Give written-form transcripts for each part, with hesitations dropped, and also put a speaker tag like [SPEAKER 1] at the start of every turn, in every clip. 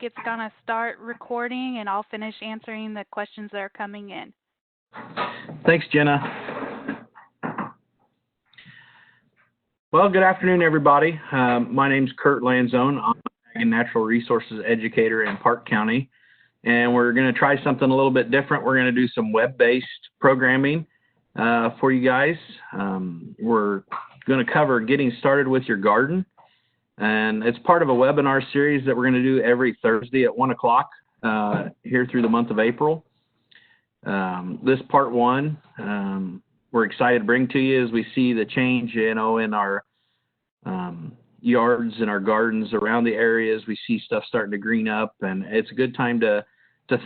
[SPEAKER 1] It's going to start recording, and I'll finish answering the questions that are coming in.
[SPEAKER 2] Thanks, Jenna. Well, good afternoon, everybody. My name's Kurt Lanzone. I'm a natural resources educator in Parke County, and we're going to try something a little bit different. We're going to do some web-based programming for you guys. We're going to cover getting started with your garden, and it's part of a webinar series that we're going to do every Thursday at 1 o'clock here through the month of April. This part one, we're excited to bring to you as we see the change, in our yards and our gardens around the areas. We see stuff starting to green up, and it's a good time to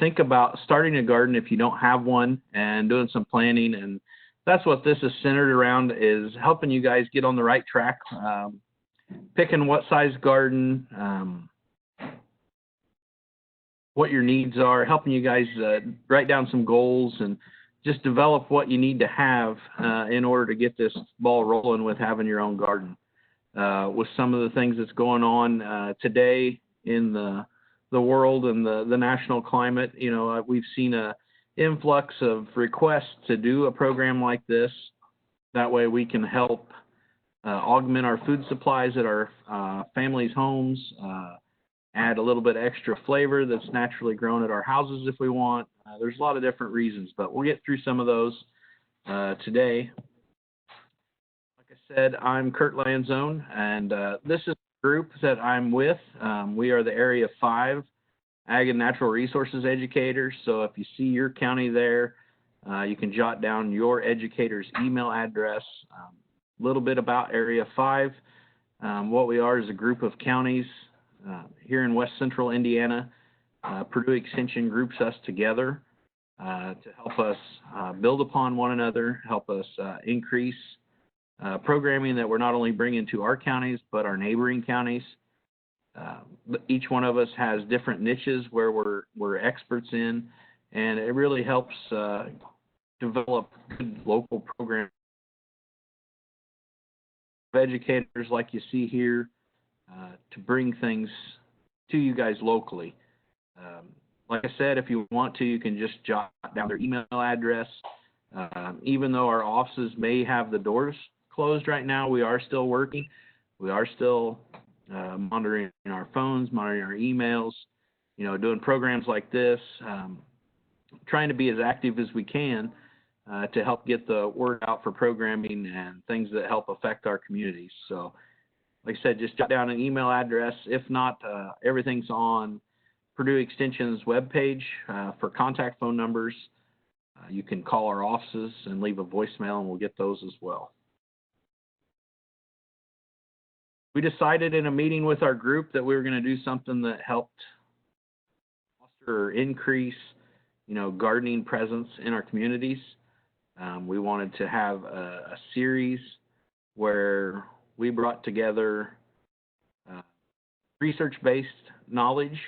[SPEAKER 2] think about starting a garden if you don't have one and doing some planning. And that's what this is centered around, is helping you guys get on the right track, picking what size garden, what your needs are, helping you guys write down some goals and just develop what you need to have in order to get this ball rolling with having your own garden. With some of the things that's going on today in the world and the national climate, we've seen a influx of requests to do a program like this. That way we can help augment our food supplies at our families' homes, add a little bit extra flavor that's naturally grown at our houses if we want. There's a lot of different reasons, but we'll get through some of those today. Like I said, I'm Kurt Lanzone, and this is the group that I'm with. We are the Area 5 Ag and Natural Resources Educators. So if you see your county there, you can jot down your educator's email address. A little bit about Area 5. What we are is a group of counties here in West Central Indiana. Purdue Extension groups us together to help us build upon one another, help us increase programming that we're not only bringing to our counties, but our neighboring counties. Each one of us has different niches where we're experts in, and it really helps develop good local programs. Educators like you see here to bring things to you guys locally. Like I said, if you want to, you can just jot down their email address. Even though our offices may have the doors closed right now, we are still working. We are still monitoring our phones, monitoring our emails, doing programs like this, trying to be as active as we can to help get the word out for programming and things that help affect our communities. So, like I said, just jot down an email address. If not, everything's on Purdue Extension's webpage for contact phone numbers. You can call our offices and leave a voicemail, and we'll get those as well. We decided in a meeting with our group that we were going to do something that helped foster or increase, gardening presence in our communities. We wanted to have a series where we brought together research-based knowledge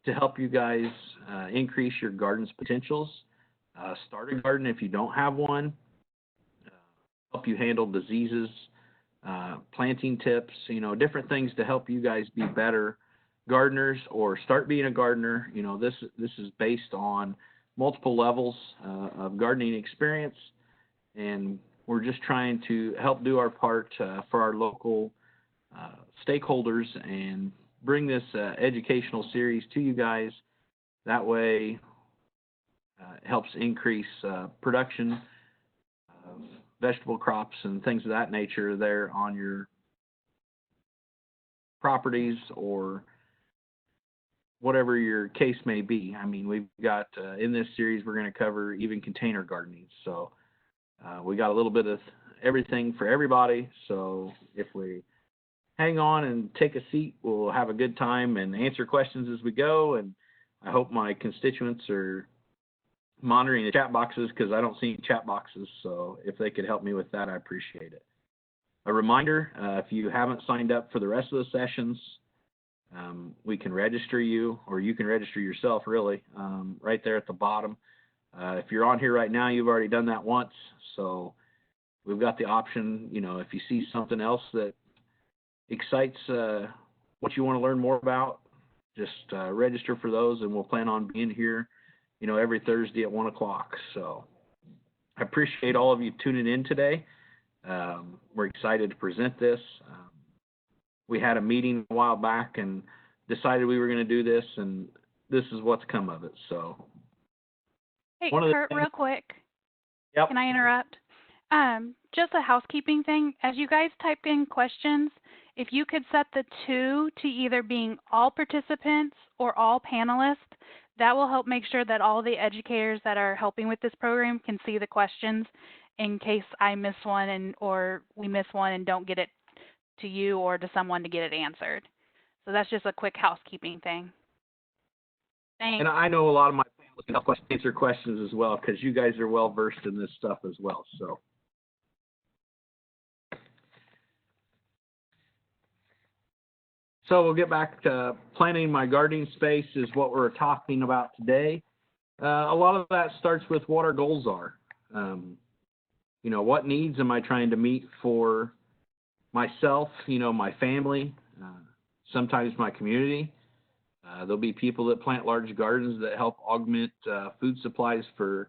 [SPEAKER 2] to help you guys increase your garden's potentials. Start a garden if you don't have one. Help you handle diseases, planting tips, different things to help you guys be better gardeners or start being a gardener. This is based on multiple levels of gardening experience, and we're just trying to help do our part for our local stakeholders and bring this educational series to you guys. That way it helps increase production of vegetable crops and things of that nature there on your properties or whatever your case may be. I mean, we've got in this series we're going to cover even container gardening. So we got a little bit of everything for everybody. So if we hang on and take a seat, we'll have a good time and answer questions as we go. And I hope my constituents are monitoring the chat boxes, because I don't see any chat boxes. So if they could help me with that, I appreciate it. A reminder, if you haven't signed up for the rest of the sessions, we can register you, or you can register yourself, really, right there at the bottom. If you're on here right now, you've already done that once. So we've got the option, if you see something else that excites what you want to learn more about, just register for those, and we'll plan on being here, every Thursday at 1 o'clock. So I appreciate all of you tuning in today. We're excited to present this. We had a meeting a while back and decided we were going to do this, and this is what's come of it. So,
[SPEAKER 1] Hey, Kurt, real quick.
[SPEAKER 2] Yep.
[SPEAKER 1] Can I interrupt? Just a housekeeping thing. As you guys type in questions, if you could set the to either being all participants or all panelists, that will help make sure that all the educators that are helping with this program can see the questions in case I miss one or we miss one and don't get it to you or to someone to get it answered. So that's just a quick housekeeping thing. Thanks.
[SPEAKER 2] And I know a lot of my panelists can help answer questions as well, because you guys are well versed in this stuff as well. So we'll get back to planning my gardening space is what we're talking about today. A lot of that starts with what our goals are. What needs am I trying to meet for myself, my family, sometimes my community. There'll be people that plant large gardens that help augment food supplies for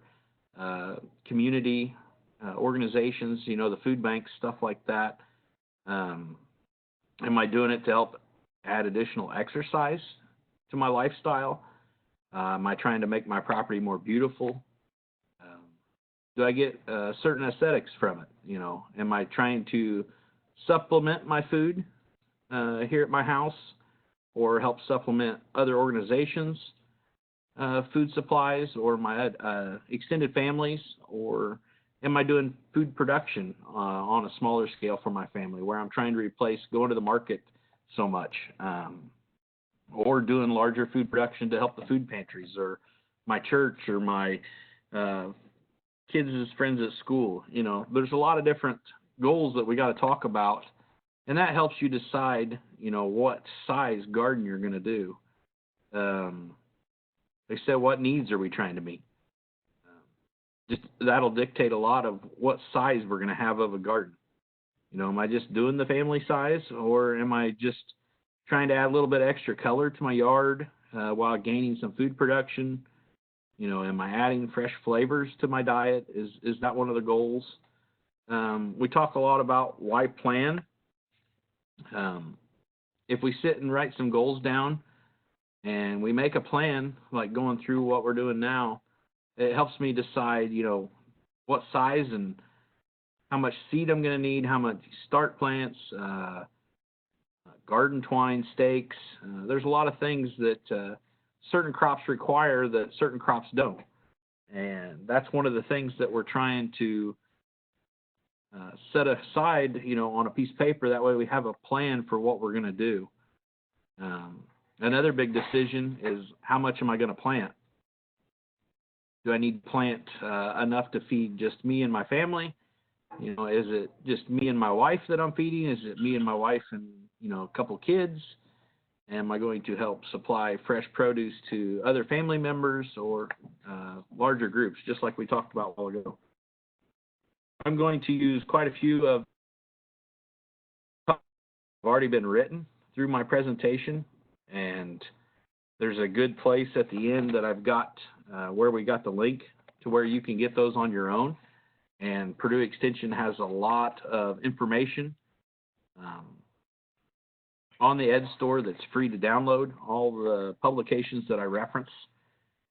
[SPEAKER 2] community organizations, the food banks, stuff like that. Am I doing it to help add additional exercise to my lifestyle? Am I trying to make my property more beautiful? Do I get certain aesthetics from it? Am I trying to supplement my food here at my house, or help supplement other organizations' food supplies, or my extended families? Or am I doing food production on a smaller scale for my family, where I'm trying to replace going to the market so much, or doing larger food production to help the food pantries or my church or my kids' friends at school? There's a lot of different goals that we got to talk about, and that helps you decide, what size garden you're going to do. They said, what needs are we trying to meet? Just that'll dictate a lot of what size we're going to have of a garden. Am I just doing the family size, or am I just trying to add a little bit extra color to my yard while gaining some food production? Am I adding fresh flavors to my diet? Is that one of the goals? We talk a lot about why plan. If we sit and write some goals down and we make a plan, like going through what we're doing now, it helps me decide, what size and how much seed I'm going to need, how much start plants, garden twine, stakes. There's a lot of things that certain crops require that certain crops don't. And that's one of the things that we're trying to set aside, on a piece of paper. That way we have a plan for what we're going to do. Another big decision is, how much am I going to plant? Do I need to plant enough to feed just me and my family? Is it just me and my wife that I'm feeding? Is it me and my wife and, a couple kids? Am I going to help supply fresh produce to other family members or larger groups, just like we talked about a while ago? I'm going to use quite a few of have already been written through my presentation, and there's a good place at the end that I've got where we got the link to where you can get those on your own. And Purdue Extension has a lot of information on the Ed Store that's free to download. All the publications that I reference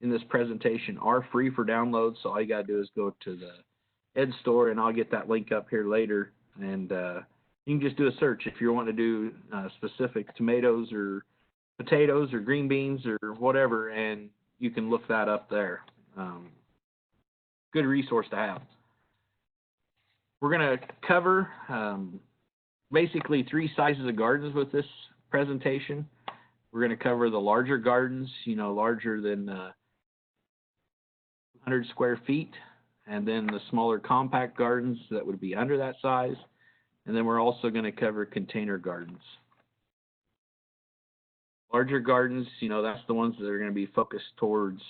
[SPEAKER 2] in this presentation are free for download, so all you got to do is go to the Ed Store, and I'll get that link up here later. And you can just do a search if you're wanting to do specific tomatoes or potatoes or green beans or whatever, and you can look that up there. Good resource to have. We're going to cover basically three sizes of gardens with this presentation. We're going to cover the larger gardens, larger than 100 square feet, and then the smaller compact gardens that would be under that size. And then we're also going to cover container gardens. Larger gardens, that's the ones that are going to be focused towards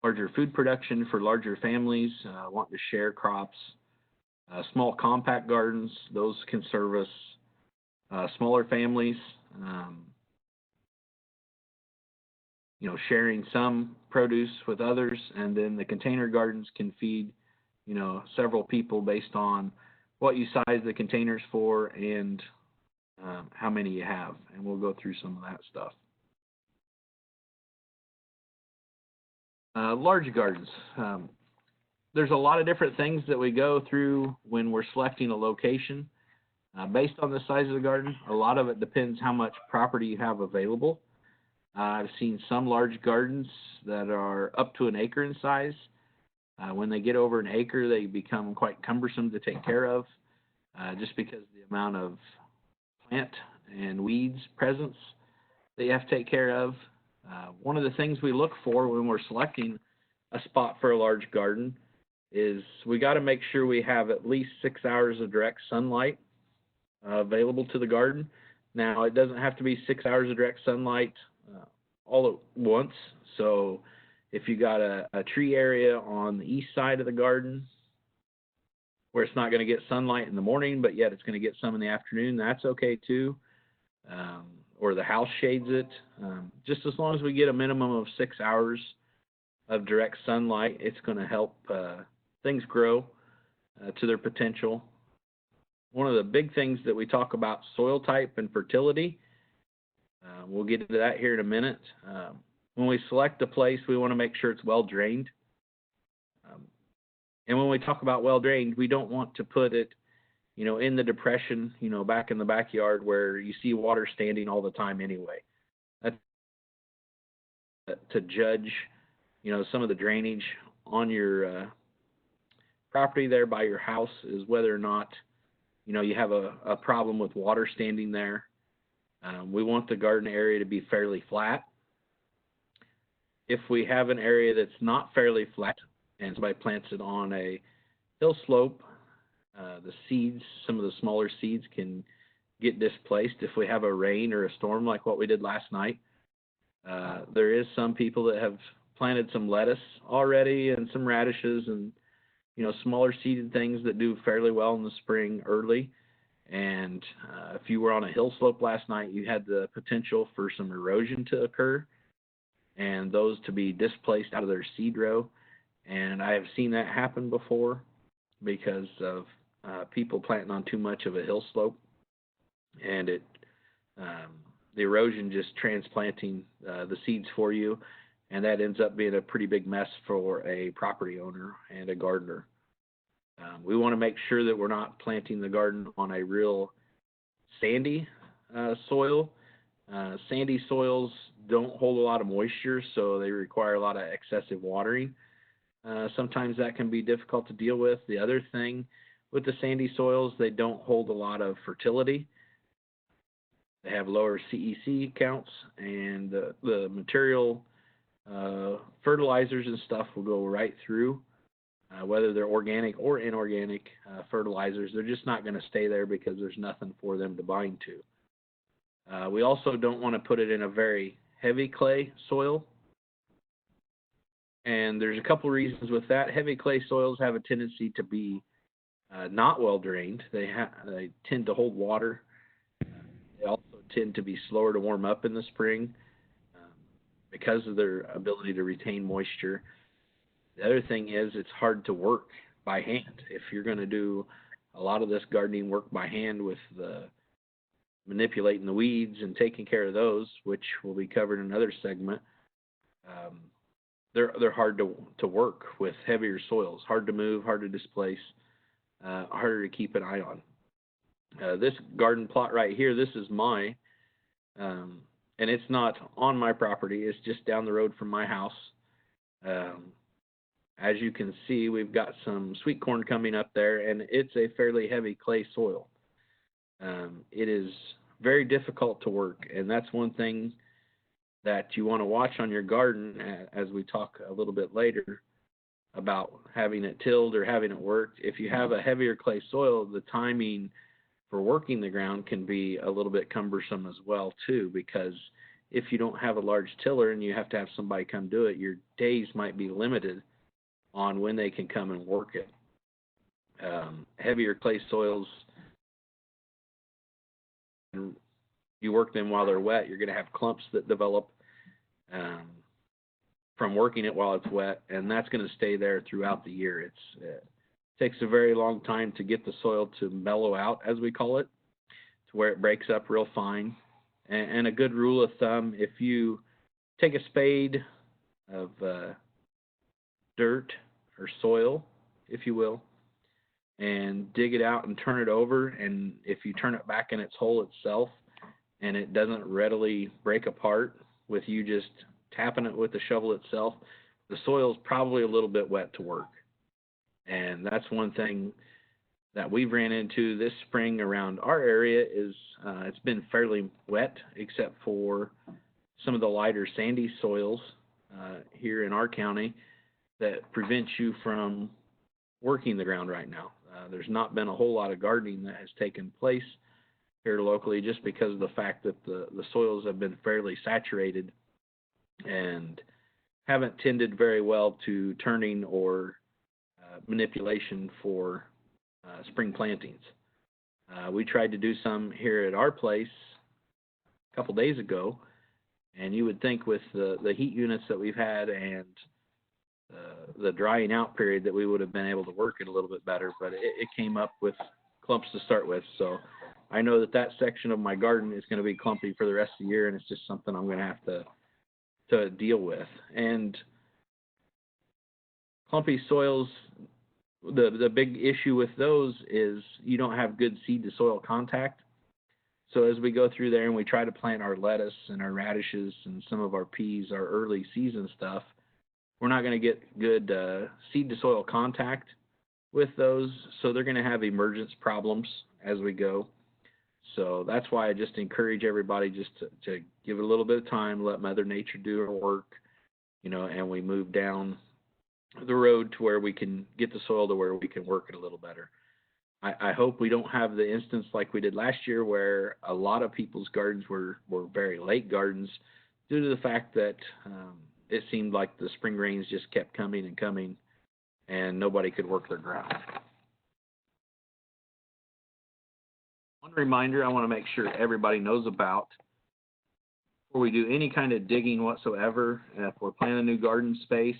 [SPEAKER 2] larger food production for larger families wanting to share crops. Small compact gardens, those can service smaller families. sharing some produce with others, and then the container gardens can feed, several people based on what you size the containers for and how many you have. And we'll go through some of that stuff. Large gardens. There's a lot of different things that we go through when we're selecting a location. Based on the size of the garden, a lot of it depends how much property you have available. I've seen some large gardens that are up to an acre in size. When they get over an acre, they become quite cumbersome to take care of, just because of the amount of plant and weeds presence that you have to take care of. One of the things we look for when we're selecting a spot for a large garden is we got to make sure we have at least 6 hours of direct sunlight available to the garden. Now, it doesn't have to be 6 hours of direct sunlight all at once. So if you got a tree area on the east side of the garden where it's not going to get sunlight in the morning, but yet it's going to get some in the afternoon, that's okay too. Or the house shades it. Just as long as we get a minimum of 6 hours of direct sunlight, it's going to help things grow to their potential. One of the big things that we talk about, soil type and fertility. We'll get into that here in a minute. When we select a place, we want to make sure it's well drained. And when we talk about well drained, we don't want to put it, in the depression, back in the backyard where you see water standing all the time anyway. That's to judge, some of the drainage on your property there by your house is whether or not, you have a problem with water standing there. We want the garden area to be fairly flat. If we have an area that's not fairly flat and somebody plants it on a hill slope, the seeds, some of the smaller seeds can get displaced if we have a rain or a storm like what we did last night. There is some people that have planted some lettuce already and some radishes and, smaller seeded things that do fairly well in the spring early. And if you were on a hill slope last night, you had the potential for some erosion to occur and those to be displaced out of their seed row. And I have seen that happen before because of people planting on too much of a hill slope, and the erosion just transplanting the seeds for you, and that ends up being a pretty big mess for a property owner and a gardener. We want to make sure that we're not planting the garden on a real sandy soil. Sandy soils don't hold a lot of moisture, so they require a lot of excessive watering. Sometimes that can be difficult to deal with. The other thing with the sandy soils, they don't hold a lot of fertility. They have lower CEC counts, and the material fertilizers and stuff will go right through. Whether they're organic or inorganic fertilizers, they're just not going to stay there because there's nothing for them to bind to. We also don't want to put it in a very heavy clay soil. And there's a couple reasons with that. Heavy clay soils have a tendency to be not well drained. They tend to hold water. They also tend to be slower to warm up in the spring because of their ability to retain moisture. The other thing is it's hard to work by hand. If you're going to do a lot of this gardening work by hand with the manipulating the weeds and taking care of those, which will be covered in another segment, they're hard to work with heavier soils, hard to move, hard to displace, harder to keep an eye on. This garden plot right here, this is mine, and it's not on my property. It's just down the road from my house. As you can see, we've got some sweet corn coming up there, and it's a fairly heavy clay soil. It is very difficult to work, and that's one thing that you want to watch on your garden as we talk a little bit later about having it tilled or having it worked. If you have a heavier clay soil, the timing for working the ground can be a little bit cumbersome as well too, because if you don't have a large tiller and you have to have somebody come do it, your days might be limited on when they can come and work it. Heavier clay soils, you work them while they're wet, you're going to have clumps that develop. from working it while it's wet, and that's going to stay there throughout the year. It takes a very long time to get the soil to mellow out, as we call it, to where it breaks up real fine. And a good rule of thumb, if you take a spade of dirt or soil, if you will, and dig it out and turn it over, and if you turn it back in its hole itself and it doesn't readily break apart with you just tapping it with the shovel itself, the soil's probably a little bit wet to work. And that's one thing that we've ran into this spring around our area is it's been fairly wet, except for some of the lighter sandy soils here in our county that prevents you from working the ground right now. There's not been a whole lot of gardening that has taken place here locally just because of the fact that the soils have been fairly saturated and haven't tended very well to turning or manipulation for spring plantings. We tried to do some here at our place a couple days ago, and you would think with the heat units that we've had and the drying out period that we would have been able to work it a little bit better, but it came up with clumps to start with. So I know that section of my garden is going to be clumpy for the rest of the year, and it's just something I'm going to have to deal with. And clumpy soils, the big issue with those is you don't have good seed to soil contact. So as we go through there and we try to plant our lettuce and our radishes and some of our peas, our early season stuff, we're not going to get good seed to soil contact with those, so they're going to have emergence problems as we go. So that's why I just encourage everybody just to give it a little bit of time, let Mother Nature do her work, and we move down the road to where we can get the soil to where we can work it a little better. I hope we don't have the instance like we did last year where a lot of people's gardens were very late gardens due to the fact that it seemed like the spring rains just kept coming and coming and nobody could work their ground. One reminder I want to make sure everybody knows about before we do any kind of digging whatsoever, if we're planning a new garden space,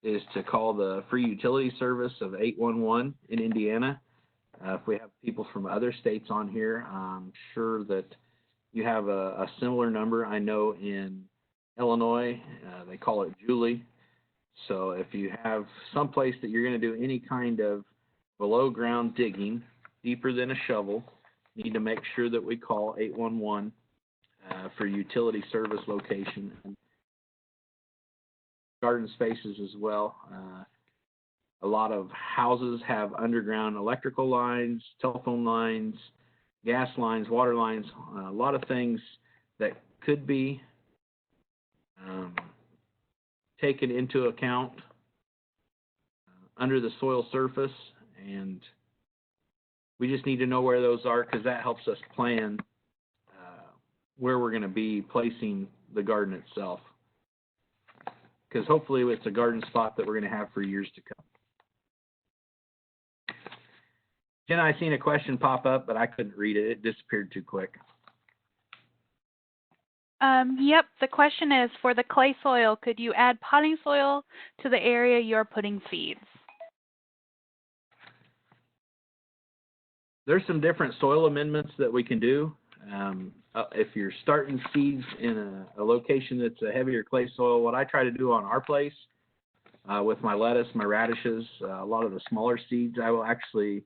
[SPEAKER 2] is to call the free utility service of 811 in Indiana. If we have people from other states on here, I'm sure that you have a similar number. I know in Illinois, they call it Julie. So if you have some place that you're going to do any kind of below ground digging, deeper than a shovel, you need to make sure that we call 811 for utility service location. Garden spaces as well. A lot of houses have underground electrical lines, telephone lines, gas lines, water lines, a lot of things that could be taken into account under the soil surface, and we just need to know where those are because that helps us plan where we're going to be placing the garden itself, because hopefully it's a garden spot that we're going to have for years to come. Jenna, I seen a question pop up, but I couldn't read it. It disappeared too quick.
[SPEAKER 1] Yep, the question is, for the clay soil, could you add potting soil to the area you're putting seeds?
[SPEAKER 2] There's some different soil amendments that we can do. If you're starting seeds in a location that's a heavier clay soil, what I try to do on our place with my lettuce, my radishes, a lot of the smaller seeds, I will actually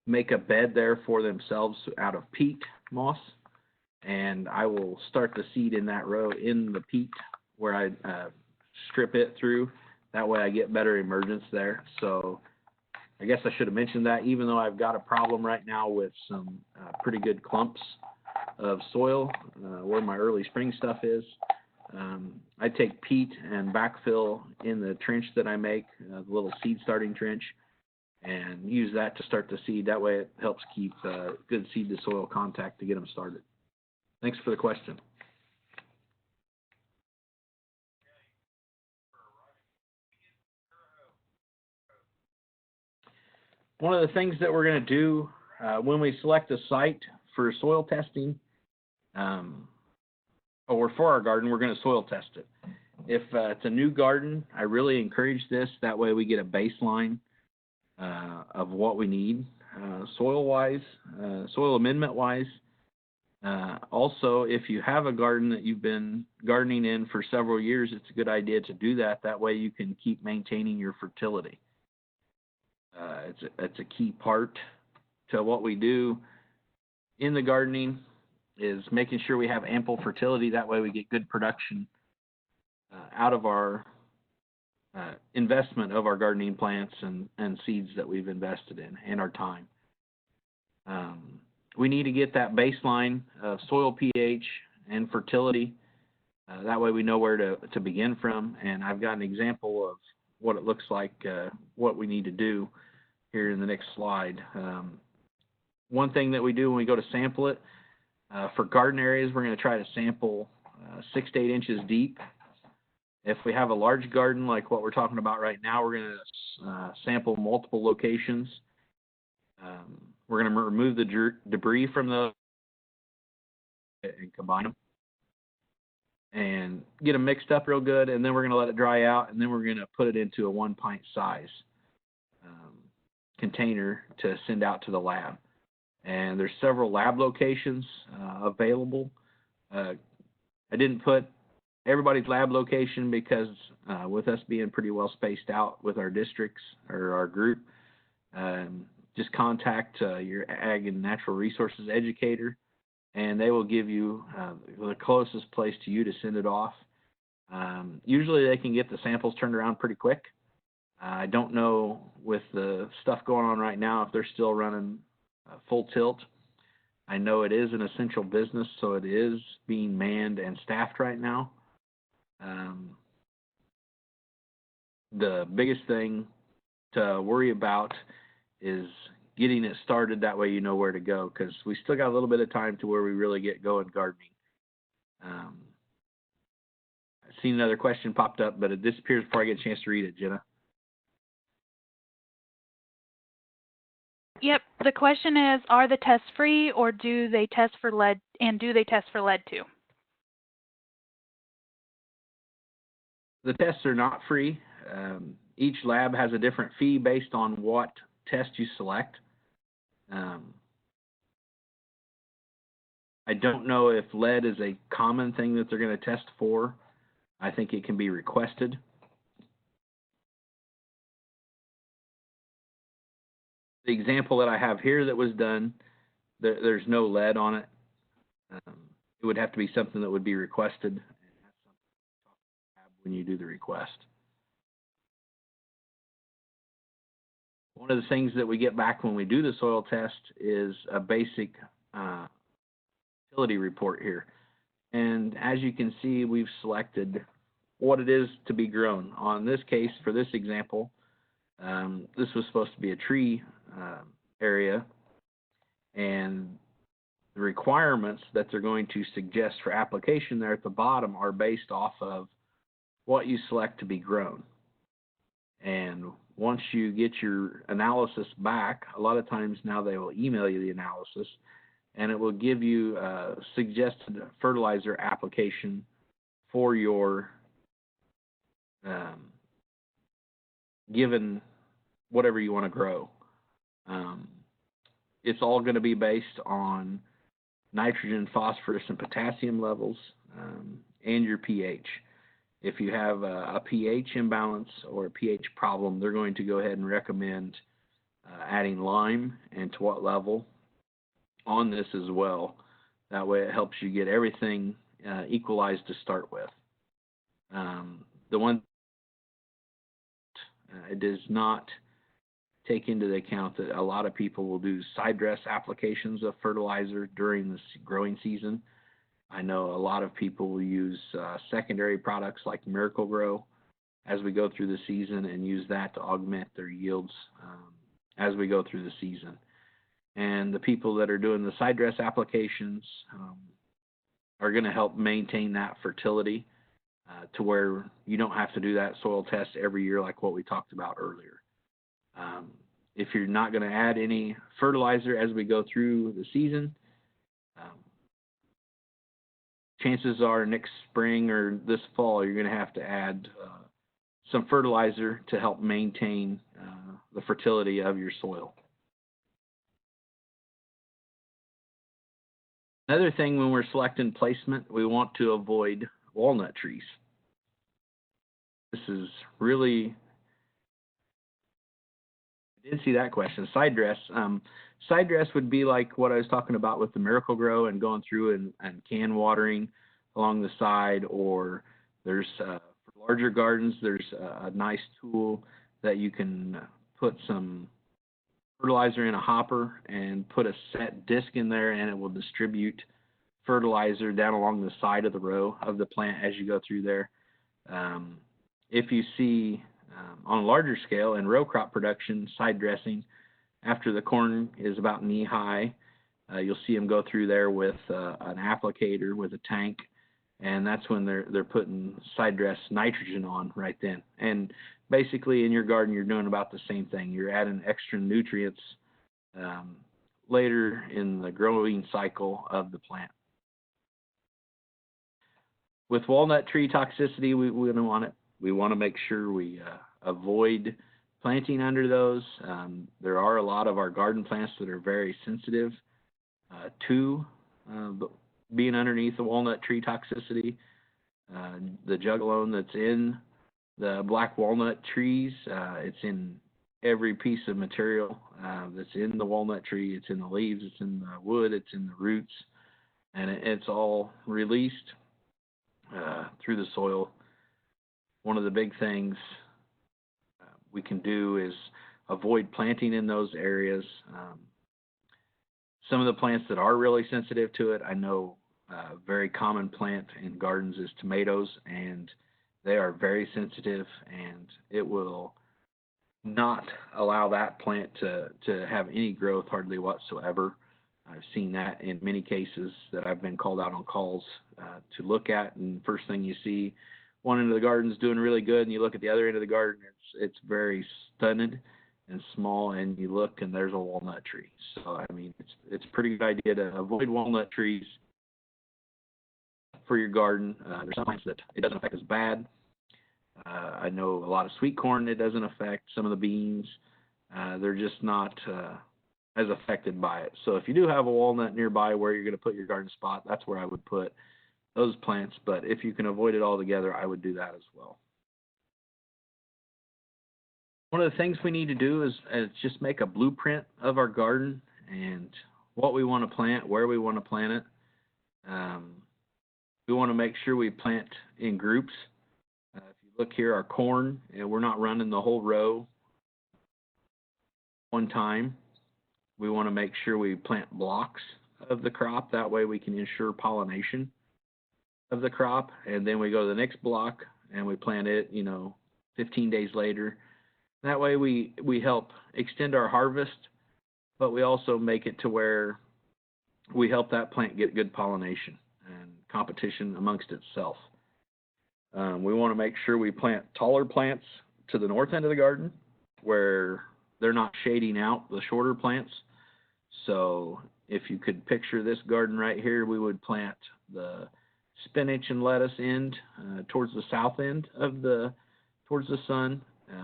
[SPEAKER 2] make a bed there for themselves out of peat moss, and I will start the seed in that row in the peat where I strip it through. That way I get better emergence there. So I guess I should have mentioned that, even though I've got a problem right now with some pretty good clumps of soil where my early spring stuff is. I take peat and backfill in the trench that I make, the little seed starting trench, and use that to start the seed. That way it helps keep good seed to soil contact to get them started. Thanks for the question. One of the things that we're going to do when we select a site for soil testing, or for our garden, we're going to soil test it. If it's a new garden, I really encourage this. That way we get a baseline of what we need soil-wise, soil amendment-wise. Also, if you have a garden that you've been gardening in for several years, it's a good idea to do that. That way you can keep maintaining your fertility. It's a key part to what we do in the gardening, is making sure we have ample fertility. That way we get good production out of our investment of our gardening plants and seeds that we've invested in, and our time. We need to get that baseline of soil pH and fertility. That way we know where to begin from. And I've got an example of what it looks like, what we need to do here in the next slide. One thing that we do when we go to sample it, for garden areas, we're going to try to sample 6 to 8 inches deep. If we have a large garden like what we're talking about right now, we're going to sample multiple locations. We're going to remove the debris from those and combine them and get them mixed up real good, and then we're going to let it dry out, and then we're going to put it into a 1 pint size container to send out to the lab. And there's several lab locations available. I didn't put everybody's lab location because with us being pretty well spaced out with our districts or our group, just contact your ag and natural resources educator, and they will give you the closest place to you to send it off. Usually they can get the samples turned around pretty quick. I don't know with the stuff going on right now if they're still running full tilt. I know it is an essential business, so it is being manned and staffed right now. The biggest thing to worry about is getting it started. That way you know where to go, because we still got a little bit of time to where we really get going gardening. I've seen another question popped up, but it disappears before I get a chance to read it, Jenna.
[SPEAKER 1] Yep. The question is, are the tests free, or do they test for lead, and do they test for lead too?
[SPEAKER 2] The tests are not free. Each lab has a different fee based on what test you select. I don't know if lead is a common thing that they're going to test for. I think it can be requested. The example that I have here that was done, there's no lead on it. It would have to be something that would be requested, and that's something when you do the request. One of the things that we get back when we do the soil test is a basic fertility report here. And as you can see, we've selected what it is to be grown. On this case, for this example, this was supposed to be a tree area, and the requirements that they're going to suggest for application there at the bottom are based off of what you select to be grown. And once you get your analysis back, a lot of times now they will email you the analysis, and it will give you a suggested fertilizer application for your given whatever you want to grow. It's all going to be based on nitrogen, phosphorus, and potassium levels, and your pH. If you have a pH imbalance or a pH problem, they're going to go ahead and recommend adding lime, and to what level on this as well. That way it helps you get everything equalized to start with. The one it does not take into the account that a lot of people will do side dress applications of fertilizer during the growing season. I know a lot of people will use secondary products like Miracle-Gro as we go through the season, and use that to augment their yields as we go through the season. And the people that are doing the side dress applications are going to help maintain that fertility to where you don't have to do that soil test every year like what we talked about earlier. If you're not going to add any fertilizer as we go through the season, chances are next spring or this fall you're going to have to add some fertilizer to help maintain the fertility of your soil. Another thing when we're selecting placement, we want to avoid walnut trees. This is really, I didn't see that question. Side dress. Side dress would be like what I was talking about with the Miracle Grow and going through and can watering along the side, or there's for larger gardens, there's a nice tool that you can put some fertilizer in a hopper and put a set disc in there, and it will distribute fertilizer down along the side of the row of the plant as you go through there. If you see on a larger scale in row crop production, side dressing, after the corn is about knee high, you'll see them go through there with an applicator with a tank, and that's when they're putting side dress nitrogen on right then. And basically in your garden you're doing about the same thing. You're adding extra nutrients later in the growing cycle of the plant. With walnut tree toxicity, we don't want it. We want to make sure we avoid planting under those. There are a lot of our garden plants that are very sensitive to being underneath the walnut tree toxicity. The jugalone that's in the black walnut trees, it's in every piece of material that's in the walnut tree. It's in the leaves, it's in the wood, it's in the roots, and it's all released through the soil. One of the big things we can do is avoid planting in those areas. Some of the plants that are really sensitive to it, I know a very common plant in gardens is tomatoes, and they are very sensitive, and it will not allow that plant to have any growth hardly whatsoever. I've seen that in many cases that I've been called out on calls to look at, and first thing you see, one end of the garden's doing really good, and you look at the other end of the garden, it's very stunted and small, and you look and there's a walnut tree. So I mean, it's a pretty good idea to avoid walnut trees for your garden. There's some plants that it doesn't affect as bad. I know a lot of sweet corn it doesn't affect. Some of the beans, they're just not as affected by it. So if you do have a walnut nearby where you're going to put your garden spot, that's where I would put those plants. But if you can avoid it altogether, I would do that as well. One of the things we need to do is just make a blueprint of our garden and what we want to plant, where we want to plant it. We want to make sure we plant in groups. If you look here, our corn, we're not running the whole row one time. We want to make sure we plant blocks of the crop. That way we can ensure pollination of the crop. And then we go to the next block and we plant it, 15 days later. That way we help extend our harvest, but we also make it to where we help that plant get good pollination and competition amongst itself. We want to make sure we plant taller plants to the north end of the garden where they're not shading out the shorter plants. So if you could picture this garden right here, we would plant the spinach and lettuce end towards the south end of towards the sun.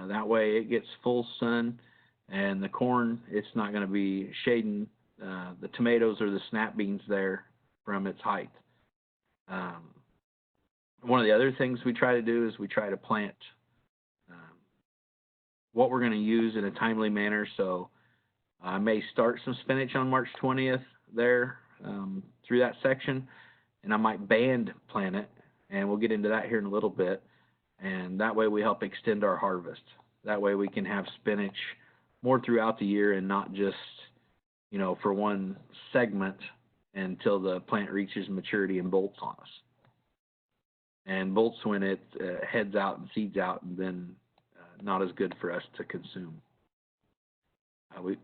[SPEAKER 2] That way it gets full sun, and the corn, it's not going to be shading the tomatoes or the snap beans there from its height. One of the other things we try to do is we try to plant what we're going to use in a timely manner. So I may start some spinach on March 20th there through that section, and I might band plant it, and we'll get into that here in a little bit. And that way we help extend our harvest. That way we can have spinach more throughout the year and not just, for one segment until the plant reaches maturity and bolts on us. And bolts when it heads out and seeds out, and then not as good for us to consume.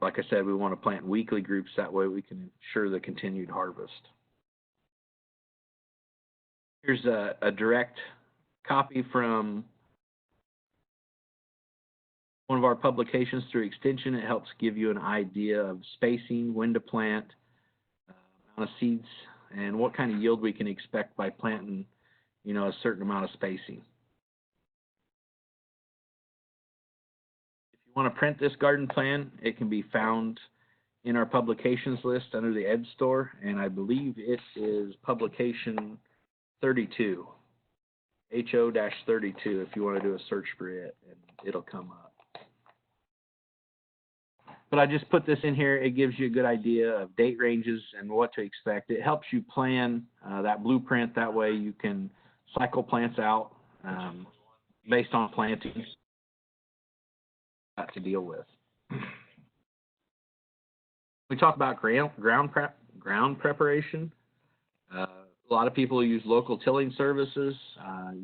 [SPEAKER 2] Like I said, we want to plant weekly groups. That way we can ensure the continued harvest. Here's a direct copy from one of our publications through Extension. It helps give you an idea of spacing, when to plant, amount of seeds and what kind of yield we can expect by planting, a certain amount of spacing. If you want to print this garden plan, it can be found in our publications list under the Ed Store, and I believe it is publication 32, HO-32, if you want to do a search for it, and it'll come up. But I just put this in here. It gives you a good idea of date ranges and what to expect. It helps you plan that blueprint. That way you can cycle plants out based on plantings to deal with. We talk about ground preparation. A lot of people use local tilling services.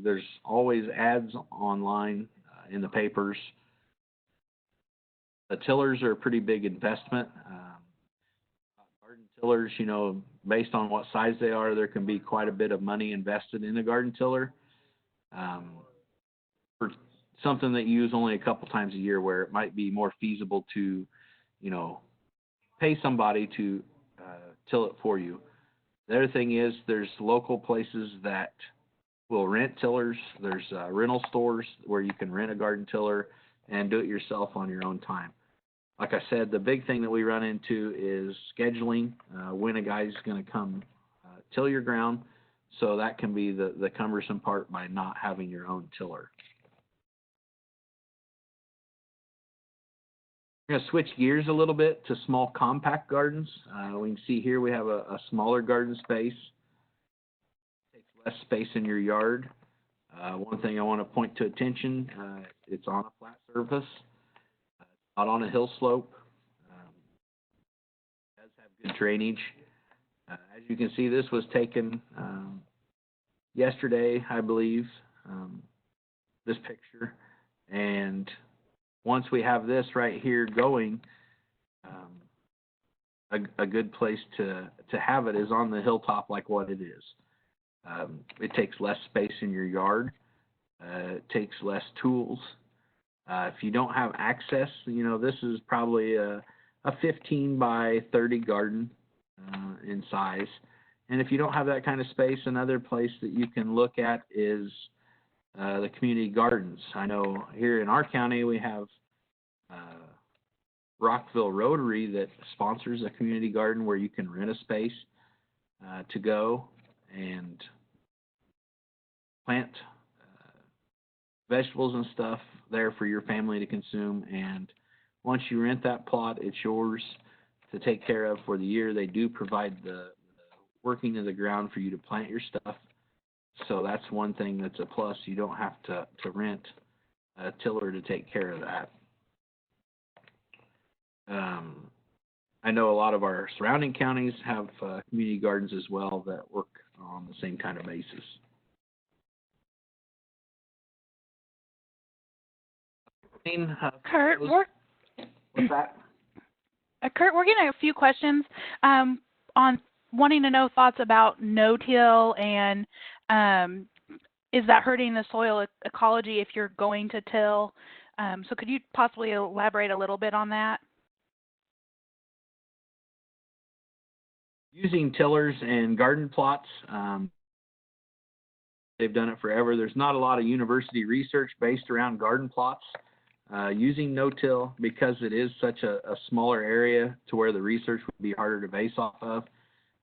[SPEAKER 2] There's always ads online in the papers. The tillers are a pretty big investment. Garden tillers, based on what size they are, there can be quite a bit of money invested in a garden tiller. For something that you use only a couple times a year, where it might be more feasible to, pay somebody to till it for you. The other thing is there's local places that will rent tillers. There's rental stores where you can rent a garden tiller and do it yourself on your own time. Like I said, the big thing that we run into is scheduling when a guy's going to come till your ground. So that can be the cumbersome part by not having your own tiller. We're going to switch gears a little bit to small compact gardens. We can see here we have a smaller garden space. It takes less space in your yard. One thing I want to point to attention, it's on a flat surface, not on a hill slope. It does have good drainage. As you can see, this was taken yesterday, I believe, this picture. And once we have this right here going, a good place to have it is on the hilltop like what it is. It takes less space in your yard. It takes less tools. If you don't have access, this is probably a 15 by 30 garden in size. And if you don't have that kind of space, another place that you can look at is the community gardens. I know here in our county we have Rockville Rotary that sponsors a community garden where you can rent a space to go and plant vegetables and stuff there for your family to consume. And once you rent that plot, it's yours to take care of for the year. They do provide the working of the ground for you to plant your stuff. So that's one thing that's a plus. You don't have to rent a tiller to take care of that. I know a lot of our surrounding counties have community gardens as well that work on the same kind of basis.
[SPEAKER 1] Kurt,
[SPEAKER 2] what's that?
[SPEAKER 1] Kurt, we're getting a few questions on wanting to know thoughts about no-till and is that hurting the soil ecology if you're going to till? So could you possibly elaborate a little bit on that?
[SPEAKER 2] Using tillers and garden plots, they've done it forever. There's not a lot of university research based around garden plots. Using no-till, because it is such a smaller area to where the research would be harder to base off of.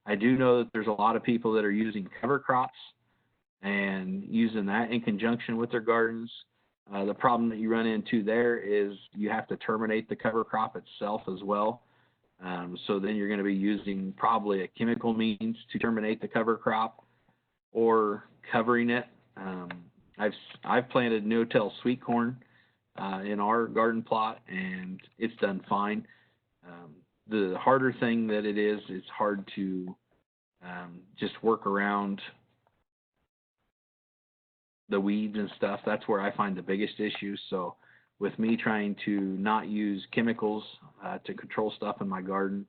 [SPEAKER 2] I do know that there's a lot of people that are using cover crops and using that in conjunction with their gardens. The problem that you run into there is you have to terminate the cover crop itself as well. So then you're going to be using probably a chemical means to terminate the cover crop or covering it. I've planted no-till sweet corn in our garden plot, and it's done fine. The harder thing that it is, it's hard to just work around the weeds and stuff. That's where I find the biggest issue. So with me trying to not use chemicals to control stuff in my garden,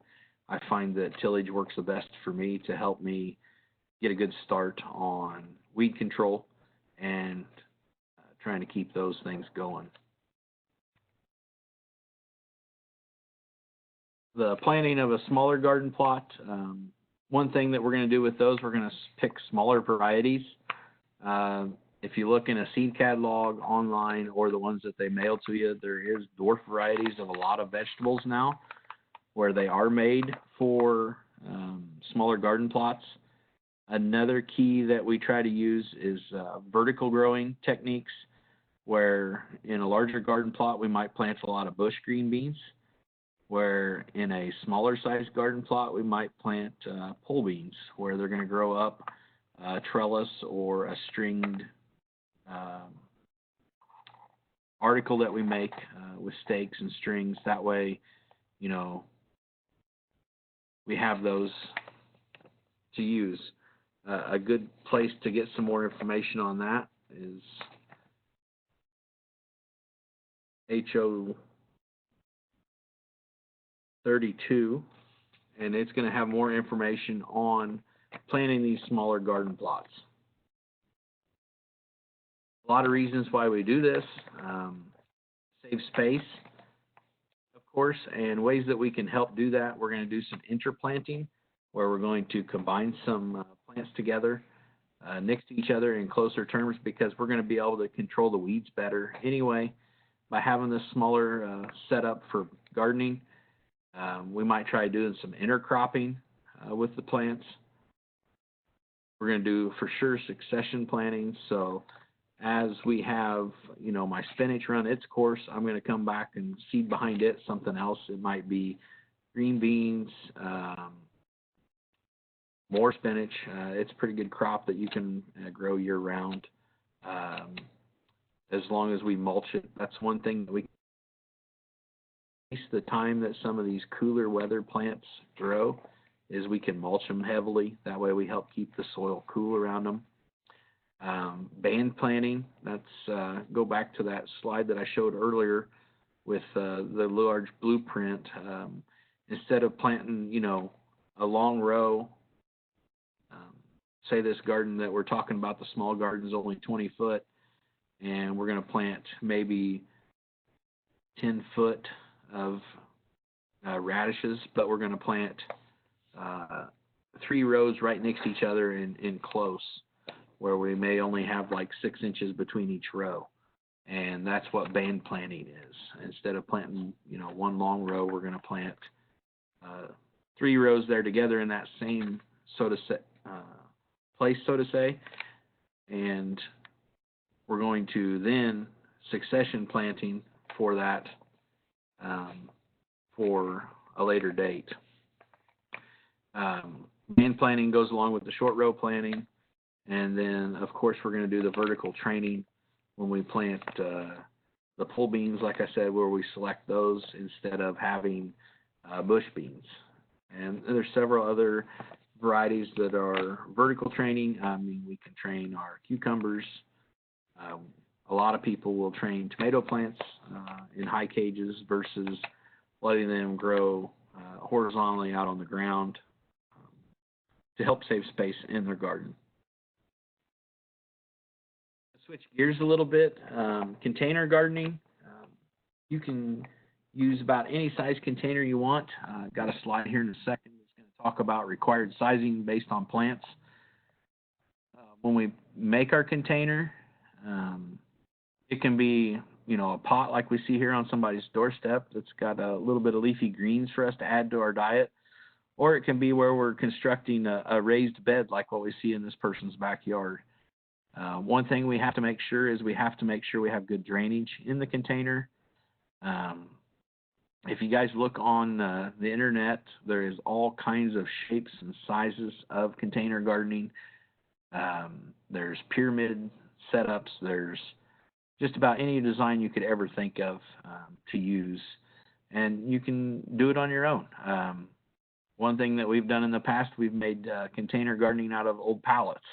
[SPEAKER 2] I find that tillage works the best for me to help me get a good start on weed control and trying to keep those things going. The planting of a smaller garden plot, One thing that we're going to do with those, we're going to pick smaller varieties. If you look in a seed catalog online or the ones that they mail to you, there is dwarf varieties of a lot of vegetables now where they are made for smaller garden plots. Another key that we try to use is vertical growing techniques, where in a larger garden plot we might plant a lot of bush green beans, where in a smaller sized garden plot we might plant pole beans, where they're going to grow up a trellis or a stringed article that we make with stakes and strings. That way, you know, we have those to use. A good place to get some more information on that is HO 32, and it's going to have more information on planting these smaller garden plots. A lot of reasons why we do this: save space, of course, and ways that we can help do that. We're going to do some interplanting, where we're going to combine some plants together next to each other in closer terms, because we're going to be able to control the weeds better anyway by having this smaller setup for gardening. We might try doing some intercropping with the plants. We're going to do for sure succession planting. So as we have, you know, my spinach run its course, I'm going to come back and seed behind it something else. It might be green beans, more spinach. It's a pretty good crop that you can grow year round, as long as we mulch it. That's one thing that we the time that some of these cooler weather plants grow is we can mulch them heavily. That way we help keep the soil cool around them. Band planting, that's go back to that slide that I showed earlier with the large blueprint. Instead of planting, you know, a long row, say this garden that we're talking about, the small garden, is only 20 foot, and we're going to plant maybe 10 foot of radishes, but we're going to plant 3 rows right next to each other in close, where we may only have like 6 inches between each row. And that's what band planting is. Instead of planting, you know, one long row, we're going to plant 3 rows there together in that same place, so to say. And we're going to then succession planting for that for a later date. Band planting goes along with the short row planting. And then, of course, we're going to do the vertical training when we plant the pole beans, like I said, where we select those instead of having bush beans. And there's several other varieties that are vertical training. I mean, we can train our cucumbers. A lot of people will train tomato plants in high cages versus letting them grow horizontally out on the ground to help save space in their garden. Switch gears a little bit. Container gardening. You can use about any size container you want. Got a slide here in a second that's going to talk about required sizing based on plants. When we make our container, it can be, you know, a pot like we see here on somebody's doorstep that's got a little bit of leafy greens for us to add to our diet, or it can be where we're constructing a raised bed like what we see in this person's backyard. One thing we have to make sure is we have we have good drainage in the container. If you guys look on the internet, there is all kinds of shapes and sizes of container gardening. There's pyramid setups. There's just about any design you could ever think of to use, and you can do it on your own. One thing that we've done in the past, we've made container gardening out of old pallets,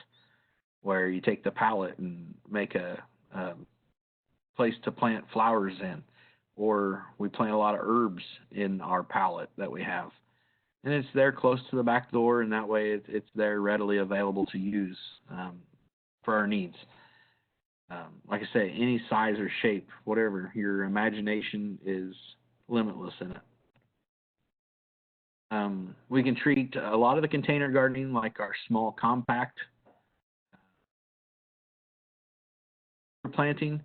[SPEAKER 2] where you take the pallet and make a place to plant flowers in, or we plant a lot of herbs in our pallet that we have. And it's there close to the back door, and that way it's there readily available to use for our needs. Like I say, any size or shape, whatever, your imagination is limitless in it. We can treat a lot of the container gardening like our small compact planting.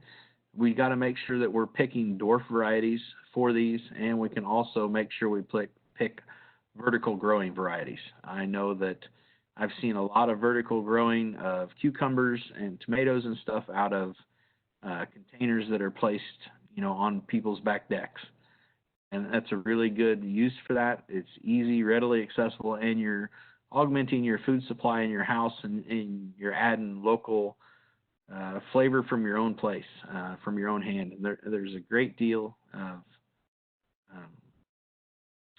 [SPEAKER 2] We got to make sure that we're picking dwarf varieties for these, and we can also make sure we pick vertical growing varieties. I know that I've seen a lot of vertical growing of cucumbers and tomatoes and stuff out of containers that are placed, on people's back decks. And that's a really good use for that. It's easy, readily accessible, and you're augmenting your food supply in your house, and you're adding local flavor from your own place, from your own hand. And there's a great deal of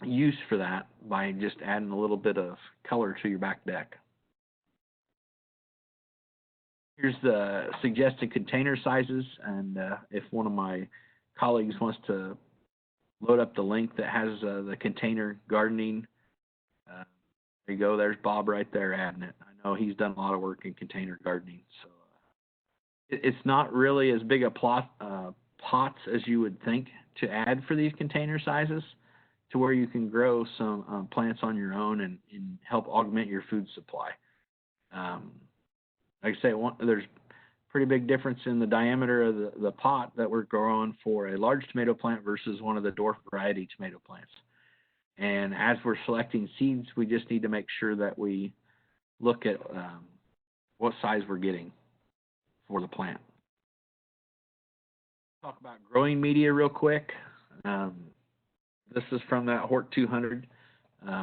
[SPEAKER 2] use for that by just adding a little bit of color to your back deck. Here's the suggested container sizes, and if one of my colleagues wants to load up the link that has the container gardening, there you go. There's Bob right there adding it. I know he's done a lot of work in container gardening, so it's not really as big a pots as you would think to add for these container sizes, to where you can grow some plants on your own and help augment your food supply. Like I say, there's pretty big difference in the diameter of the pot that we're growing for a large tomato plant versus one of the dwarf variety tomato plants. And as we're selecting seeds, we just need to make sure that we look at what size we're getting for the plant. Talk about growing media real quick. This is from that Hort 200. Just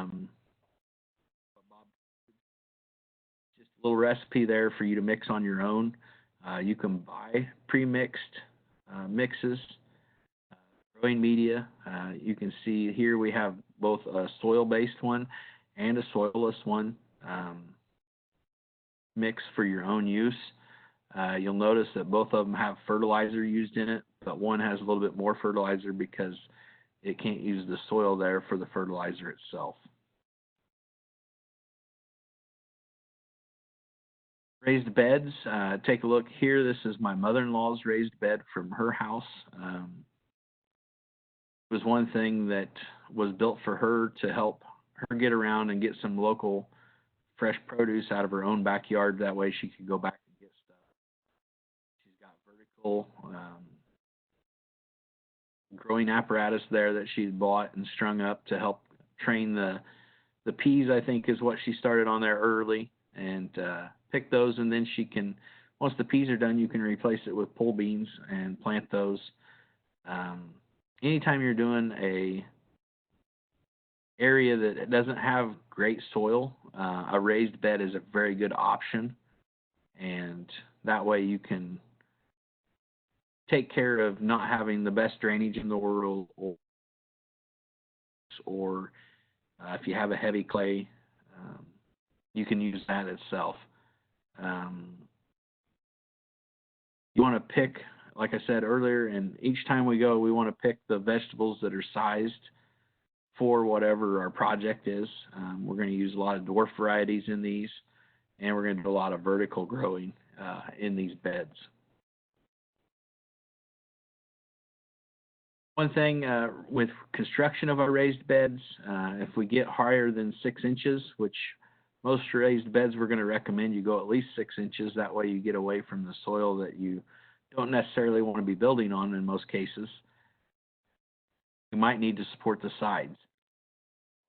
[SPEAKER 2] a little recipe there for you to mix on your own. You can buy pre-mixed mixes, growing media. You can see here we have both a soil-based one and a soilless one mix for your own use. You'll notice that both of them have fertilizer used in it, but one has a little bit more fertilizer because it can't use the soil there for the fertilizer itself. Raised beds, take a look here. This is my mother-in-law's raised bed from her house. It was one thing that was built for her to help her get around and get some local fresh produce out of her own backyard. That way she could go back and get stuff. She's got vertical growing apparatus there that she's bought and strung up to help train the peas, I think is what she started on there early, and pick those, and then she can, once the peas are done, you can replace it with pole beans and plant those. Anytime you're doing a area that doesn't have great soil, a raised bed is a very good option, and that way you can take care of not having the best drainage in the world, or if you have a heavy clay, you can use that itself. You want to pick, like I said earlier, and each time we go, we want to pick the vegetables that are sized for whatever our project is. We're going to use a lot of dwarf varieties in these, and we're going to do a lot of vertical growing in these beds. One thing with construction of our raised beds, if we get higher than 6 inches, which most raised beds we're going to recommend you go at least 6 inches. That way you get away from the soil that you don't necessarily want to be building on in most cases. You might need to support the sides.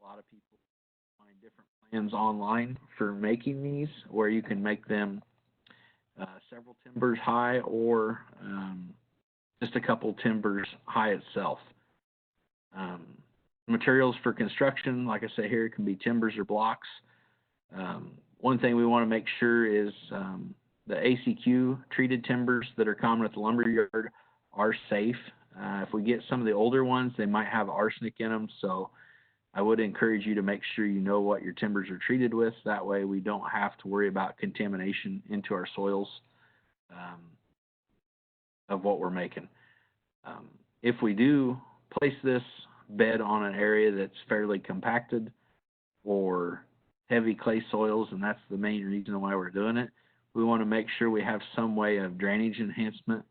[SPEAKER 2] A lot of people find different plans online for making these, where you can make them several timbers high, or just a couple timbers high itself. Materials for construction, like I say here, it can be timbers or blocks. One thing we want to make sure is the ACQ treated timbers that are common at the lumber yard are safe. If we get some of the older ones, they might have arsenic in them, so I would encourage you to make sure you know what your timbers are treated with. That way we don't have to worry about contamination into our soils of what we're making. If we do place this bed on an area that's fairly compacted or heavy clay soils, and that's the main reason why we're doing it, we want to make sure we have some way of drainage enhancement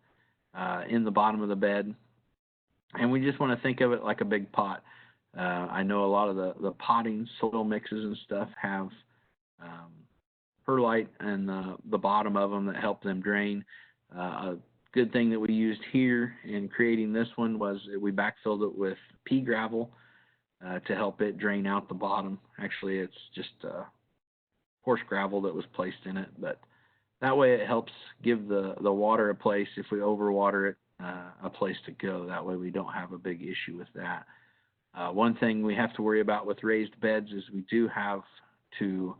[SPEAKER 2] in the bottom of the bed. And we just want to think of it like a big pot. I know a lot of the potting soil mixes and stuff have perlite in the bottom of them that help them drain. A good thing that we used here in creating this one was we backfilled it with pea gravel to help it drain out the bottom. Actually, it's just coarse gravel that was placed in it, but that way it helps give the water a place, if we overwater it, a place to go. That way we don't have a big issue with that. One thing we have to worry about with raised beds is we do have to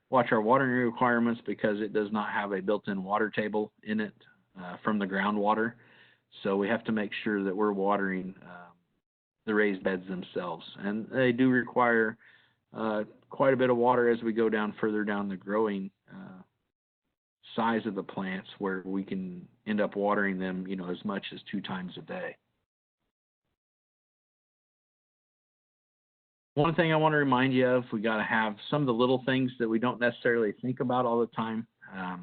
[SPEAKER 2] watch our watering requirements because it does not have a built-in water table in it from the groundwater. So we have to make sure that we're watering the raised beds themselves. And they do require quite a bit of water as we go down further down the growing size of the plants, where we can end up watering them, as much as 2 times a day. One thing I want to remind you of, we got to have some of the little things that we don't necessarily think about all the time. I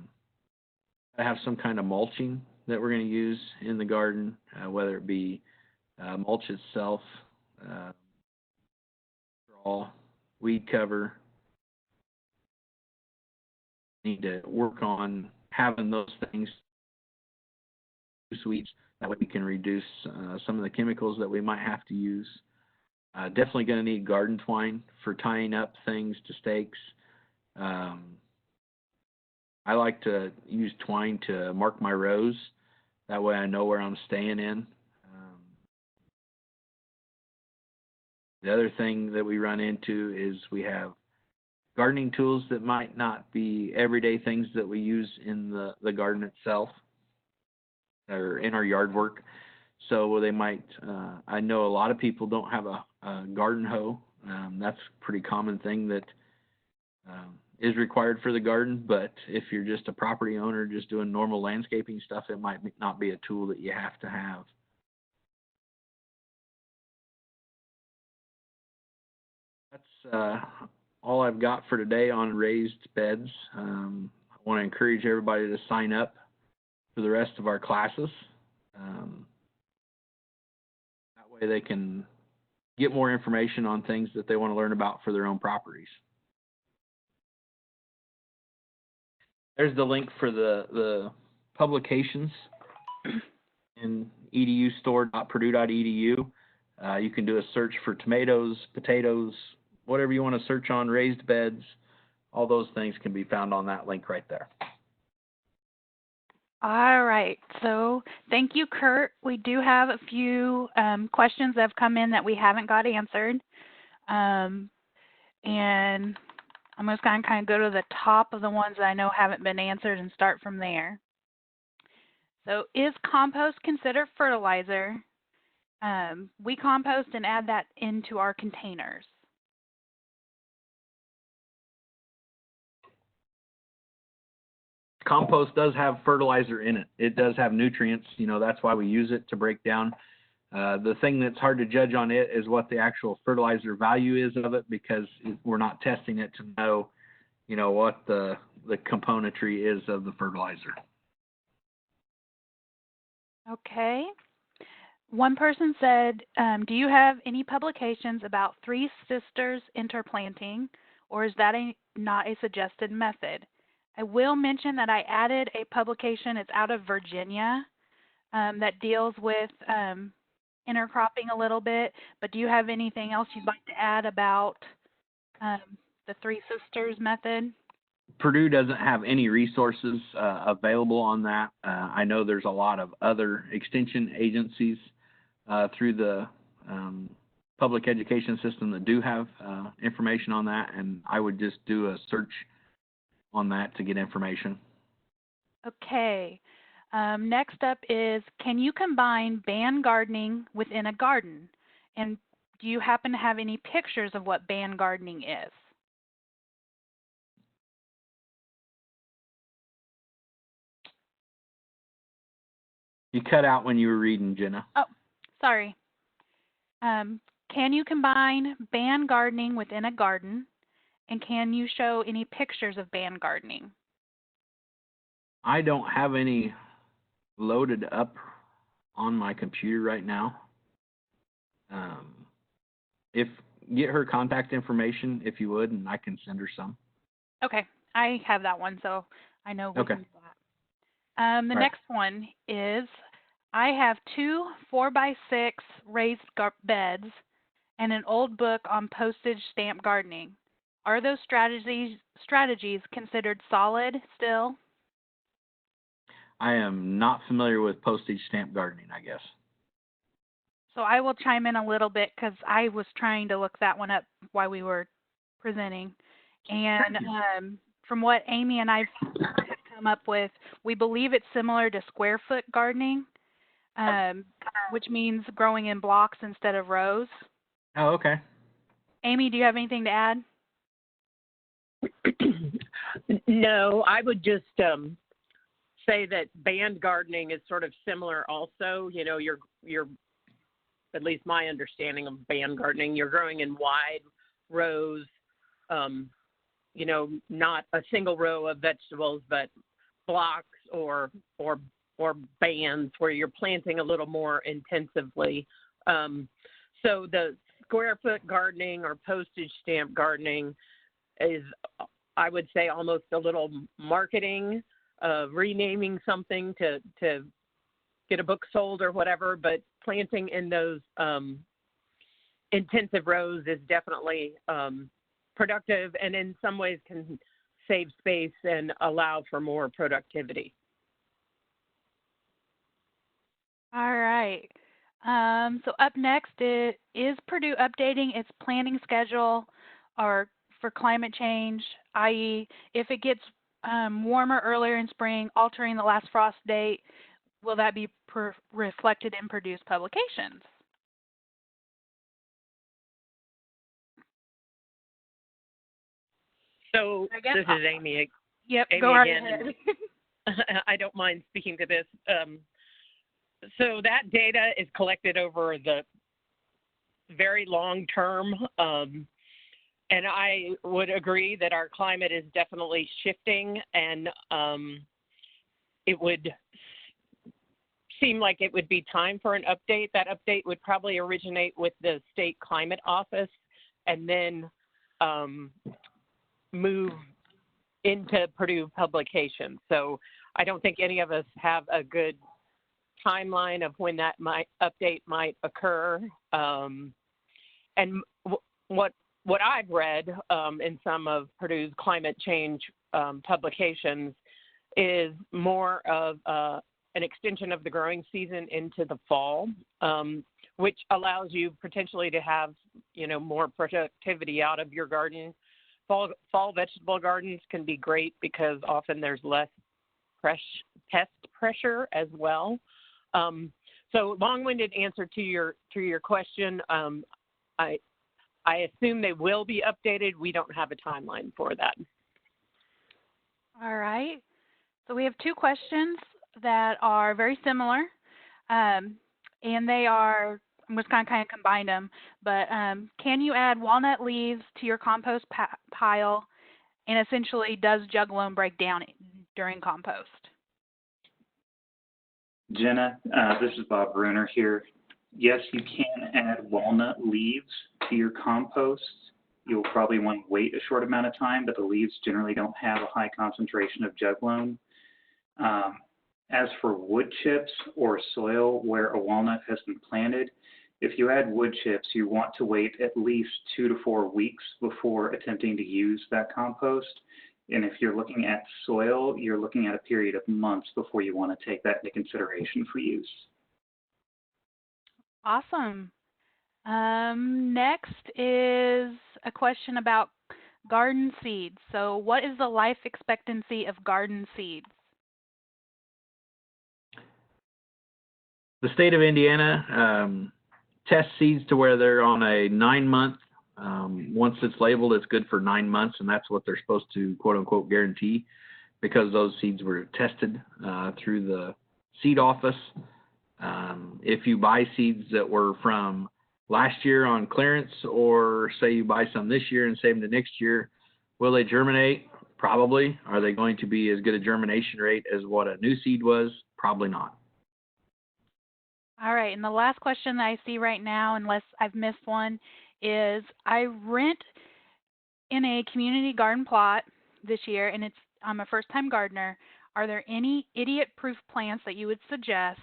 [SPEAKER 2] have some kind of mulching that we're going to use in the garden, whether it be mulch itself, straw, weed cover. Need to work on having those things, weeds, that way we can reduce some of the chemicals that we might have to use. Definitely going to need garden twine for tying up things to stakes. I like to use twine to mark my rows. That way I know where I'm staying in. The other thing that we run into is we have gardening tools that might not be everyday things that we use in the garden itself or in our yard work. So they might, I know a lot of people don't have a garden hoe. That's a pretty common thing that is required for the garden, but if you're just a property owner just doing normal landscaping stuff, it might not be a tool that you have to have. That's all I've got for today on raised beds. I want to encourage everybody to sign up for the rest of our classes. That way they can get more information on things that they want to learn about for their own properties. There's the link for the publications in edustore.purdue.edu. You can do a search for tomatoes, potatoes, whatever you want to search on, raised beds. All those things can be found on that link right there.
[SPEAKER 1] All right, so thank you, Kurt. We do have a few questions that have come in that we haven't got answered. And I'm just going to kind of go to the top of the ones that I know haven't been answered and start from there. So is compost considered fertilizer? We compost and add that into our containers.
[SPEAKER 2] Compost does have fertilizer in it. It does have nutrients. That's why we use it to break down. The thing that's hard to judge on it is what the actual fertilizer value is of it, because we're not testing it to know, what the componentry is of the fertilizer.
[SPEAKER 1] Okay. One person said, do you have any publications about three sisters interplanting, or is that not a suggested method? I will mention that I added a publication. It's out of Virginia that deals with intercropping a little bit, but do you have anything else you'd like to add about the three sisters method?
[SPEAKER 2] Purdue doesn't have any resources available on that. I know there's a lot of other extension agencies through the public education system that do have information on that, and I would just do a search on that to get information. Okay.
[SPEAKER 1] Next up is, can you combine band gardening within a garden? And do you happen to have any pictures of what band gardening is?
[SPEAKER 2] You cut out when you were reading, Jenna.
[SPEAKER 1] Oh, sorry. Can you combine band gardening within a garden? And can you show any pictures of band gardening?
[SPEAKER 2] I don't have any loaded up on my computer right now. if get her contact information if you would, and I can send her some.
[SPEAKER 1] Okay, I have that one, so I know we
[SPEAKER 2] Okay.
[SPEAKER 1] can do that. The next one is I have 2 4x6 raised beds and an old book on postage stamp gardening. Are those strategies considered solid still?
[SPEAKER 2] I am not familiar with postage stamp gardening, I guess.
[SPEAKER 1] So I will chime in a little bit because I was trying to look that one up while we were presenting. And from what Amy and I have come up with, we believe it's similar to square foot gardening, which means growing in blocks instead of rows.
[SPEAKER 2] Oh, okay.
[SPEAKER 1] Amy, do you have anything to add?
[SPEAKER 3] No, I would just say that band gardening is sort of similar also. You know, you're at least my understanding of band gardening, you're growing in wide rows, you know, not a single row of vegetables, but blocks or bands where you're planting a little more intensively. So the square foot gardening or postage stamp gardening is, I would say, almost a little marketing, renaming something to get a book sold or whatever, but planting in those intensive rows is definitely productive and in some ways can save space and allow for more productivity.
[SPEAKER 1] All right. So up next is Purdue updating its planting schedule or for climate change, i.e. if it gets warmer earlier in spring, altering the last frost date, will that be reflected in Purdue's publications?
[SPEAKER 3] So this is Amy.
[SPEAKER 1] Yep,
[SPEAKER 3] Amy
[SPEAKER 1] go right
[SPEAKER 3] again.
[SPEAKER 1] ahead.
[SPEAKER 3] I don't mind speaking to this. So that data is collected over the very long term. And I would agree that our climate is definitely shifting, and it would seem like it would be time for an update. That update would probably originate with the state climate office and then move into Purdue publications. So I don't think any of us have a good timeline of when that update might occur. And what I've read in some of Purdue's climate change publications is more of an extension of the growing season into the fall, which allows you potentially to have, you know, more productivity out of your garden. Fall vegetable gardens can be great because often there's less pest pressure as well. So long-winded answer to your question. I assume they will be updated. We don't have a timeline for that.
[SPEAKER 1] All right. So we have 2 questions that are very similar, and they are, I'm just going to kind of combine them, but can you add walnut leaves to your compost pile, and essentially does juglone break down during compost?
[SPEAKER 4] Jenna, this is Bob Bruner here. Yes, you can add walnut leaves to your compost. You'll probably want to wait a short amount of time, but the leaves generally don't have a high concentration of juglone. As for wood chips or soil where a walnut has been planted, if you add wood chips, you want to wait at least 2 to 4 weeks before attempting to use that compost. And if you're looking at soil, you're looking at a period of months before you want to take that into consideration for use.
[SPEAKER 1] Awesome. Next is a question about garden seeds. So what is the life expectancy of garden seeds?
[SPEAKER 2] The state of Indiana tests seeds to where they're on a 9-month. Once it's labeled, it's good for 9 months, and that's what they're supposed to quote unquote guarantee, because those seeds were tested through the seed office. If you buy seeds that were from last year on clearance, or say you buy some this year and save them to next year, will they germinate? Probably. Are they going to be as good a germination rate as what a new seed was? Probably not.
[SPEAKER 1] All right, and the last question that I see right now, unless I've missed one, is I rent in a community garden plot this year, and I'm a first-time gardener. Are there any idiot-proof plants that you would suggest?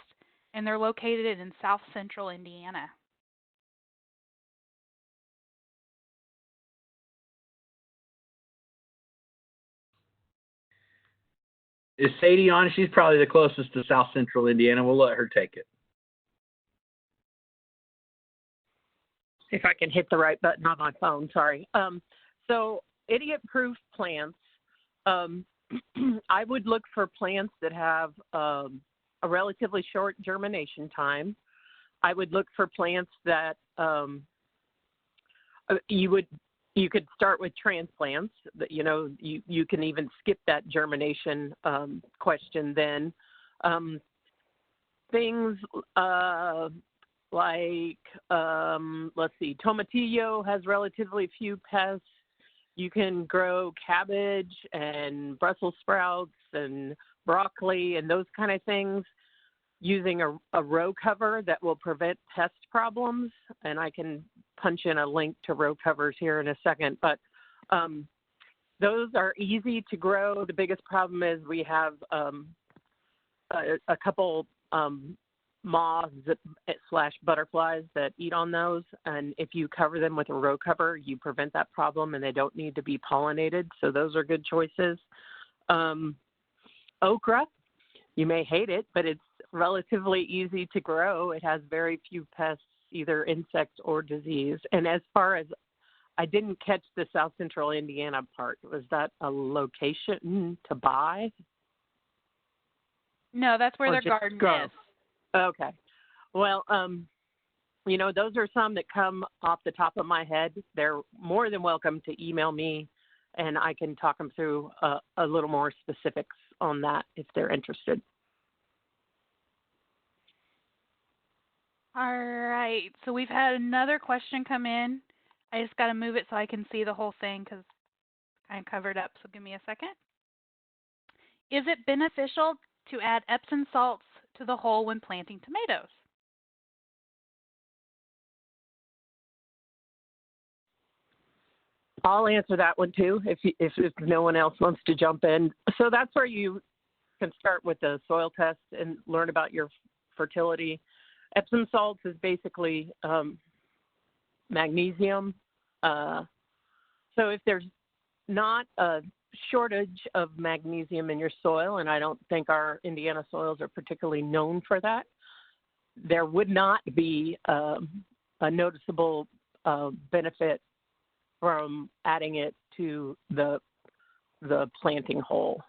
[SPEAKER 1] And they're located in South Central Indiana.
[SPEAKER 2] Is Sadie on? She's probably the closest to South Central Indiana. We'll let her take it.
[SPEAKER 3] If I can hit the right button on my phone, sorry. So idiot-proof plants, I would look for plants that have a relatively short germination time. I would look for plants that you could start with transplants. That you can even skip that germination question then. Things like, let's see, tomatillo has relatively few pests. You can grow cabbage and Brussels sprouts and broccoli and those kind of things using a row cover that will prevent pest problems. And I can punch in a link to row covers here in a second. But those are easy to grow. The biggest problem is we have a couple moths / butterflies that eat on those, and if you cover them with a row cover, you prevent that problem, and they don't need to be pollinated. So those are good choices. Okra, you may hate it, but it's relatively easy to grow. It has very few pests, either insects or disease. And as far as, I didn't catch the South Central Indiana part. Was that a location to buy?
[SPEAKER 1] No, that's where their garden is.
[SPEAKER 3] Okay. Well, those are some that come off the top of my head. They're more than welcome to email me, and I can talk them through a little more specifics on that if they're interested.
[SPEAKER 1] All right. So we've had another question come in. I just got to move it so I can see the whole thing because it's kind of covered up. So give me a second. Is it beneficial to add Epsom salts to the hole when planting tomatoes?
[SPEAKER 3] I'll answer that one too, if no one else wants to jump in. So that's where you can start with the soil test and learn about your fertility. Epsom salts is basically magnesium. So if there's not a shortage of magnesium in your soil, and I don't think our Indiana soils are particularly known for that, there would not be a noticeable benefit from adding it to the planting hole.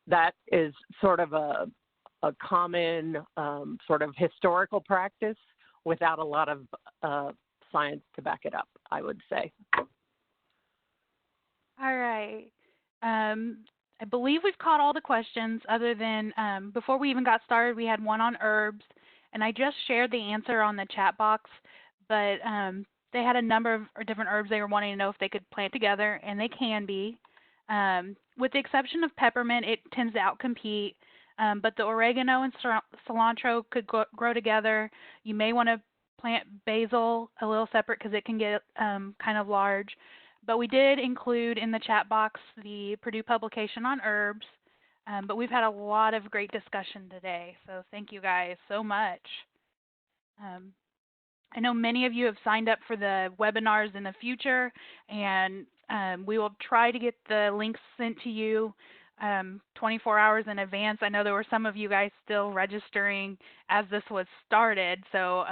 [SPEAKER 3] That is sort of a common sort of historical practice without a lot of science to back it up, I would say.
[SPEAKER 1] All right. I believe we've caught all the questions other than before we even got started, we had one on herbs, and I just shared the answer on the chat box, but they had a number of different herbs they were wanting to know if they could plant together, and they can be. With the exception of peppermint, it tends to outcompete, but the oregano and cilantro could grow together. You may want to plant basil a little separate because it can get kind of large. But we did include in the chat box the Purdue publication on herbs. But we've had a lot of great discussion today, so thank you guys so much. I know many of you have signed up for the webinars in the future, and we will try to get the links sent to you 24 hours in advance. I know there were some of you guys still registering as this was started, so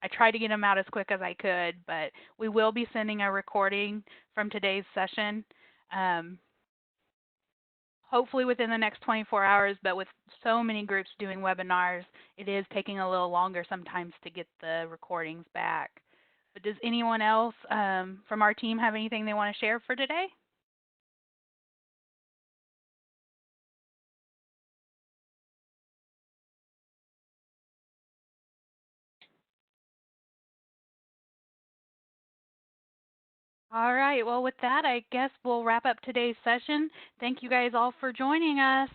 [SPEAKER 1] I tried to get them out as quick as I could, but we will be sending a recording from today's session, hopefully within the next 24 hours, but with so many groups doing webinars, it is taking a little longer sometimes to get the recordings back. But does anyone else from our team have anything they want to share for today? All right, well, with that, I guess we'll wrap up today's session. Thank you guys all for joining us.